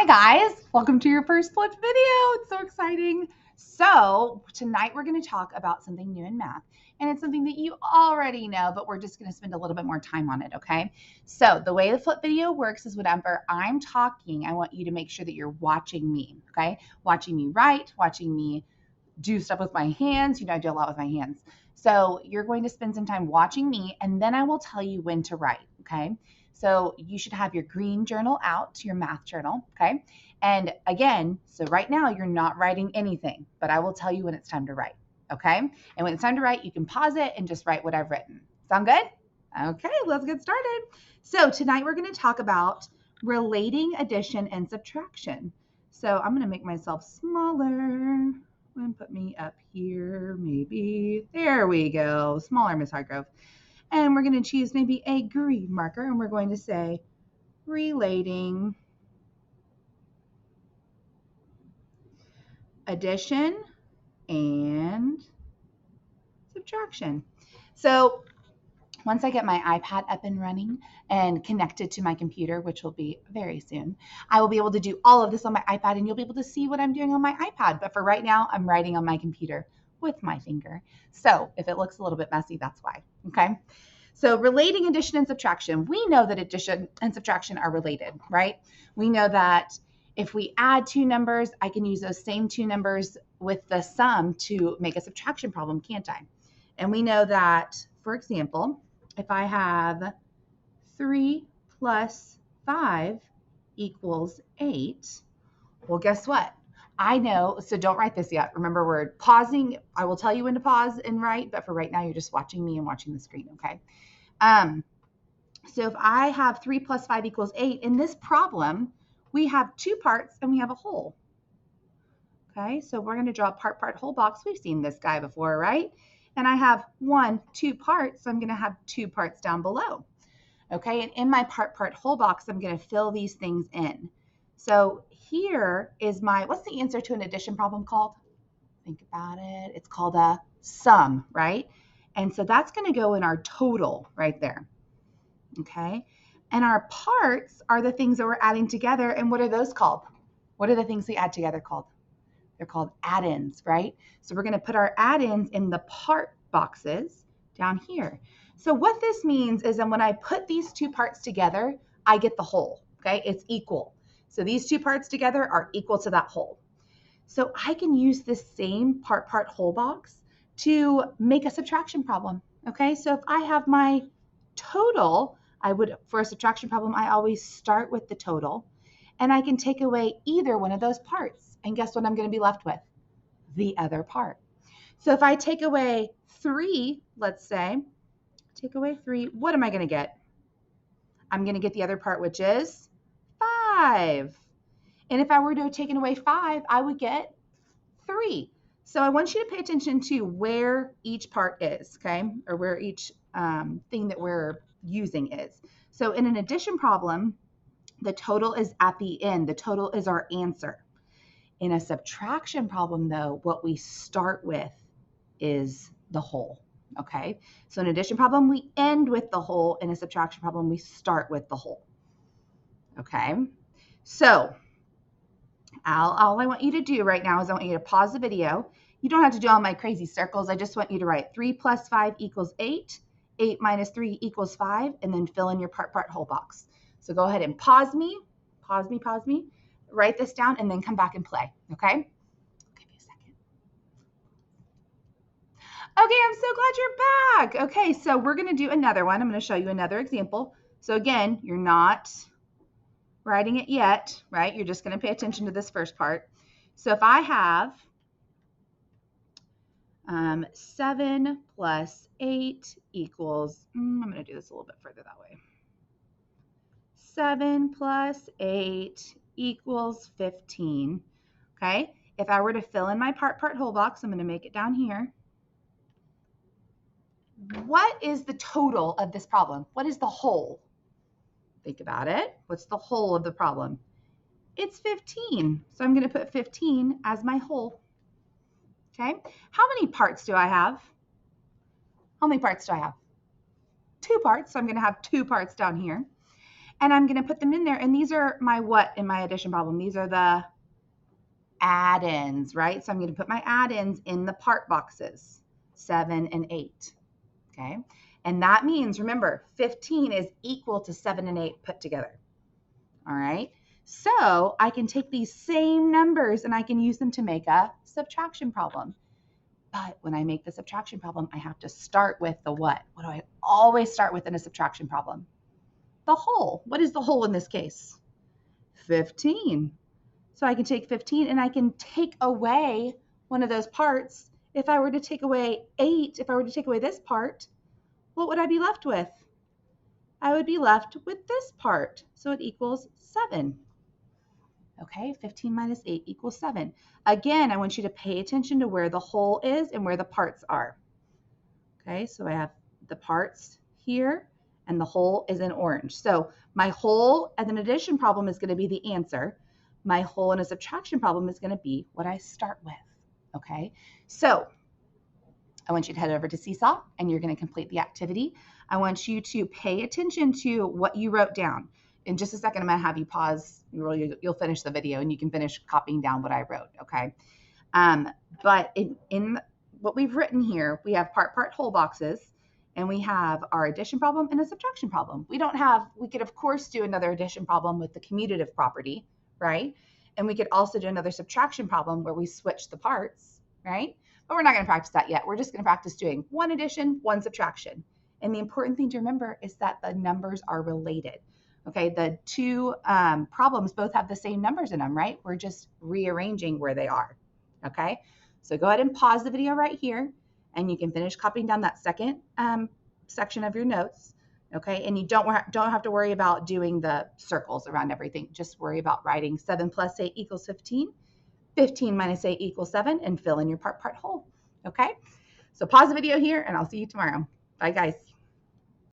guys, welcome to your first flipped video. It's so exciting. So tonight we're going to talk about something new in math, and it's something that you already know, but we're just going to spend a little bit more time on it, okay? So the way the flip video works is whenever I'm talking, I want you to make sure that you're watching me, okay? Watching me write, watching me do stuff with my hands. You know, I do a lot with my hands. So you're going to spend some time watching me, and then I will tell you when to write, okay? So you should have your green journal out, your math journal, okay? And again, so right now you're not writing anything, but I will tell you when it's time to write, okay? And when it's time to write, you can pause it and just write what I've written. Sound good? Okay, let's get started. So tonight we're going to talk about relating addition and subtraction. So I'm going to make myself smaller and put me up here, maybe. There we go. Smaller, Miss Hargrove. And we're going to choose maybe a green marker, and we're going to say relating addition and subtraction. So once I get my iPad up and running and connected to my computer, which will be very soon, I will be able to do all of this on my iPad, and you'll be able to see what I'm doing on my iPad. But for right now, I'm writing on my computer with my finger. So if it looks a little bit messy, that's why, okay? So relating addition and subtraction, we know that addition and subtraction are related, right? We know that if we add two numbers, I can use those same two numbers with the sum to make a subtraction problem, can't I? And we know that, for example, if I have 3 plus 5 equals 8, well, guess what? I know, so don't write this yet. Remember, we're pausing. I will tell you when to pause and write, but for right now, you're just watching me and watching the screen, okay? So if I have 3 plus 5 equals 8, in this problem, we have two parts and we have a whole. Okay, so we're going to draw a part, whole box. We've seen this guy before, right? And I have 2 parts, so I'm going to have 2 parts down below. Okay, and in my part, whole box, I'm going to fill these things in. So here is what's the answer to an addition problem called? Think about it. It's called a sum, right? And so that's going to go in our total right there. Okay, and our parts are the things that we're adding together. And what are those called? What are the things we add together called? They're called add-ins, right? So we're going to put our add-ins in the part boxes down here. So what this means is that when I put these two parts together, I get the whole, okay? It's equal. So these two parts together are equal to that whole. So I can use this same part, whole box to make a subtraction problem, okay? So if I have my total, for a subtraction problem, I always start with the total, and I can take away either one of those parts. And guess what I'm going to be left with? The other part. So if I take away 3, let's say, take away 3, what am I going to get? I'm going to get the other part, which is 5. And if I were to have taken away 5, I would get 3. So I want you to pay attention to where each part is, okay? Or where each thing that we're using is. So in an addition problem, the total is at the end. The total is our answer. In a subtraction problem, though, what we start with is the whole, okay? So in an addition problem, we end with the whole. In a subtraction problem, we start with the whole, okay? So all I want you to do right now is I want you to pause the video. You don't have to do all my crazy circles. I just want you to write 3 plus 5 equals 8, 8 minus 3 equals 5, and then fill in your part, whole box. So go ahead and pause me, write this down, and then come back and play, okay? Give me a second. Okay, I'm so glad you're back. Okay, so we're going to do another one. I'm going to show you another example. So again, you're not writing it yet, right? You're just going to pay attention to this first part. So if I have 7 plus 8 equals, I'm going to do this a little bit further that way. 7 plus 8 equals 15, okay? If I were to fill in my part, whole box, I'm going to make it down here. What is the total of this problem? What is the whole? Think about it. What's the whole of the problem? It's 15. So I'm going to put 15 as my whole. Okay. How many parts do I have? How many parts do I have? 2 parts. So I'm going to have 2 parts down here. and I'm going to put them in there. And these are my what in my addition problem? These are the add-ins, right? So I'm going to put my add-ins in the part boxes, 7 and 8, okay? And that means, remember, 15 is equal to 7 and 8 put together, all right? So I can take these same numbers and I can use them to make a subtraction problem. But when I make the subtraction problem, I have to start with the what? What do I always start with in a subtraction problem? The whole. What is the whole in this case? 15. So I can take 15 and I can take away one of those parts. If I were to take away 8, if I were to take away this part, what would I be left with? I would be left with this part. So it equals 7. Okay, 15 minus 8 equals 7. Again, I want you to pay attention to where the whole is and where the parts are. Okay, so I have the parts here and the whole is in orange. So my whole as an addition problem is going to be the answer. My whole in a subtraction problem is going to be what I start with. Okay, so I want you to head over to Seesaw and you're going to complete the activity. I want you to pay attention to what you wrote down. In just a second, I'm going to have you pause. You'll finish the video and you can finish copying down what I wrote, okay? But in what we've written here, we have part, whole boxes, and we have our addition problem and a subtraction problem. We could of course do another addition problem with the commutative property, right? And we could also do another subtraction problem where we switch the parts, right? But we're not going to practice that yet. We're just going to practice doing one addition, one subtraction. And the important thing to remember is that the numbers are related. Okay, the two problems both have the same numbers in them, right? We're just rearranging where they are. Okay, so go ahead and pause the video right here and you can finish copying down that second section of your notes. Okay, and you don't have to worry about doing the circles around everything. Just worry about writing 7 plus 8 equals 15, 15 minus 8 equals 7, and fill in your part, whole. Okay, so pause the video here and I'll see you tomorrow. Bye, guys.